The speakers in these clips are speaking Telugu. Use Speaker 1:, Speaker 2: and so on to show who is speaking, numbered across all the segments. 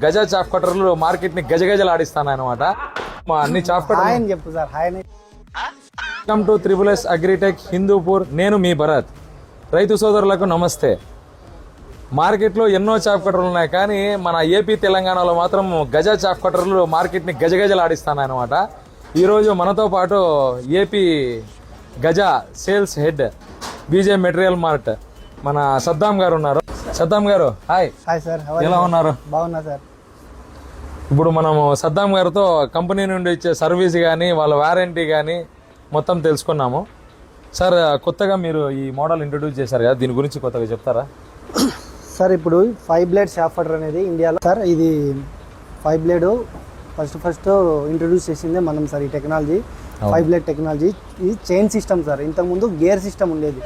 Speaker 1: గజా చాప్ కట్టర్లు మార్కెట్ ని గజగజలాడిస్తాను అనమాట. మా అన్ని చాప్ కట్టర్
Speaker 2: చెప్పు sir. Hi.
Speaker 1: Welcome to triple agritech Hindupur. నేను మీ భరత్. రైతు సోదరులకు నమస్తే. మార్కెట్లో ఎన్నో చాప్ కట్టర్లు ఉన్నాయి, కానీ మన ఏపీ తెలంగాణలో మాత్రం గజా చాప్ కట్టర్లు మార్కెట్ ని గజగజలాడిస్తాను అనమాట. ఈరోజు మనతో పాటు ఏపీ గజా sales head B J material mart మన సద్దాం గారు ఉన్నారు. సద్దాం గారు హాయ్.
Speaker 2: Hi sir.
Speaker 1: ఎలా ఉన్నారు?
Speaker 2: బాగున్నా సార్.
Speaker 1: ఇప్పుడు మనము సద్దాం గారితో కంపెనీ నుండి ఇచ్చే సర్వీస్ కానీ వాళ్ళ వారంటీ కానీ మొత్తం తెలుసుకున్నాము. సార్, కొత్తగా మీరు ఈ మోడల్ ఇంట్రొడ్యూస్ చేశారు కదా, దీని గురించి కొత్తగా చెప్తారా?
Speaker 2: సార్, ఇప్పుడు 5 బ్లేడ్ షాప్ కటర్ అనేది ఇండియాలో సార్, ఇది 5 బ్లేడ్ ఫస్ట్ ఇంట్రొడ్యూస్ చేసిందే మనం సార్. ఈ టెక్నాలజీ 5 బ్లేడ్ టెక్నాలజీ, ఇది చైన్ సిస్టమ్ సార్. ఇంతకుముందు గేర్ సిస్టమ్ ఉండేది,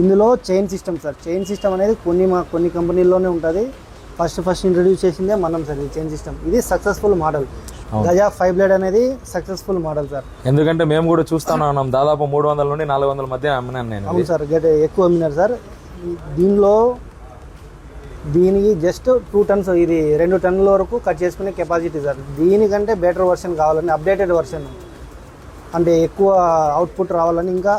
Speaker 2: ఇందులో chain system sir. Chain system అనేది కొన్ని కంపెనీల్లోనే ఉంటుంది. ఫస్ట్ ఇంట్రొడ్యూస్ చేసిందే మనం సార్ ఈ చైన్ సిస్టమ్. ఇది సక్సెస్ఫుల్ మోడల్. గజా 5 బ్లేడ్ అనేది సక్సెస్ఫుల్ మోడల్ సార్. ఎందుకంటే
Speaker 1: మేము కూడా చూస్తాను ఉన్నాం, దాదాపు 300 నుండి 400 మధ్య అమ్మినాను నేను.
Speaker 2: అవును సార్, ఎక్కువ అమ్మినారు సార్. దీనికి జస్ట్ 2 టన్స్, ఇది 2 టన్నుల వరకు కట్ చేసుకునే కెపాసిటీ సార్. దీనికంటే బెటర్ వర్షన్ కావాలని, అప్డేటెడ్ వర్షన్ అంటే ఎక్కువ అవుట్పుట్ రావాలని, ఇంకా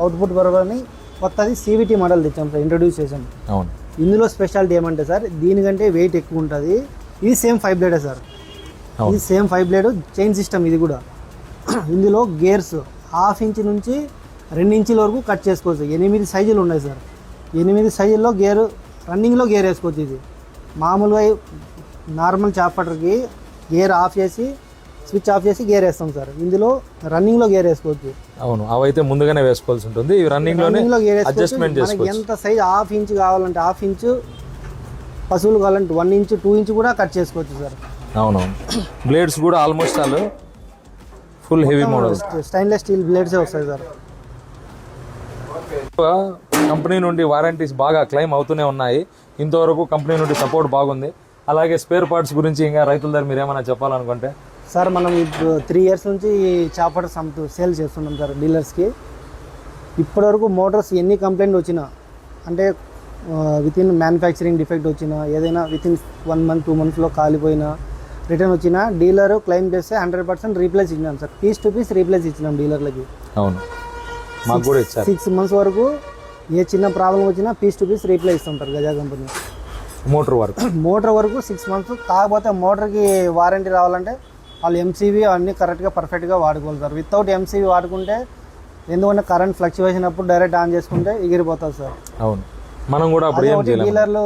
Speaker 2: అవుట్పుట్ పరవాలని కొత్తది CVT మోడల్ తెచ్చాం సార్, ఇంట్రొడ్యూస్ చేసాం.
Speaker 1: అవును.
Speaker 2: ఇందులో స్పెషాలిటీ ఏమంటే సార్, దీనికంటే వెయిట్ ఎక్కువ ఉంటుంది. ఇది సేమ్ 5 బ్లేడే సార్. ఇది సేమ్ 5 బ్లేడ్ చైన్ సిస్టమ్. ఇది కూడా ఇందులో గేర్స్ 1/2 ఇంచ్ నుంచి 2 ఇంచుల వరకు కట్ చేసుకోవచ్చు. 8 సైజులు ఉన్నాయి సార్. 8 సైజుల్లో గేర్, రన్నింగ్లో గేర్ వేసుకోవచ్చు. ఇది మామూలుగా నార్మల్ చాప్ కట్టర్కి గేర్ ఆఫ్ చేసి, స్విచ్ ఆఫ్ చేసి గేర్ వేస్తాం సార్. ఇందులో రన్నింగ్లో గేర్ వేసుకోవచ్చు.
Speaker 1: అవును, అవైతే ముందుగానే వేసుకోవాల్సి ఉంటుంది. రన్నింగ్లో గేర్ అడ్జస్ట్మెంట్ చేసుకోవచ్చు.
Speaker 2: ఎంత సైజ్ 1/2 ఇంచ్ కావాలంటే 1/2 ఇంచ్, పశువులు కావాలంటే 1 ఇంచ్ 2 ఇంచ్ కూడా కట్ చేసుకోవచ్చు సార్.
Speaker 1: అవునవును. బ్లేడ్స్ కూడా almost all full heavy model
Speaker 2: stainless steel బ్లేడ్సే వస్తాయి సార్.
Speaker 1: కంపెనీ నుండి వారంటీస్ బాగా క్లెయిమ్ అవుతూనే ఉన్నాయి. ఇంతవరకు కంపెనీ నుండి సపోర్ట్ బాగుంది. అలాగే స్పేర్ పార్ట్స్ గురించి ఇంకా రైతుల దగ్గర మీరు ఏమైనా చెప్పాలనుకుంటే?
Speaker 2: సార్, మనం ఇప్పుడు 3 ఇయర్స్ నుంచి చాప్ కటర్ సేల్ చేస్తున్నాం సార్ డీలర్స్కి. ఇప్పటివరకు మోటార్స్ ఎన్ని కంప్లైంట్ వచ్చినా, అంటే వితిన్ మ్యానుఫ్యాక్చరింగ్ డిఫెక్ట్ వచ్చినా, ఏదైనా వితిన్ 1 మంత్ 2 మంత్స్లో కాలిపోయినా, రిటర్న్ వచ్చినా, డీలర్ క్లెయిమ్ చేస్తే 100% రీప్లేస్ ఇచ్చినాం sir. Piece to piece replace ఇచ్చినాం డీలర్లకి.
Speaker 1: అవును, మాకు కూడా ఇచ్చారు. 6
Speaker 2: months వరకు ఏ చిన్న ప్రాబ్లం వచ్చినా పీస్ టు పీస్ రీప్లేస్ ఇస్తుంటారు గజా కంపెనీ. మోటార్ వరకు 6 months. కాకపోతే మోటార్కి వారంటీ రావాలంటే వాళ్ళు MCV అన్నీ కరెక్ట్గా పర్ఫెక్ట్గా వాడుకోవాలి సార్. వితౌట్ MCV వాడుకుంటే, ఎందుకంటే కరెంట్ ఫ్లక్చువేషన్ అప్పుడు డైరెక్ట్ ఆన్ చేసుకుంటే ఎగిరిపోతుంది సార్.
Speaker 1: అవును, మనం కూడా
Speaker 2: డీలర్లు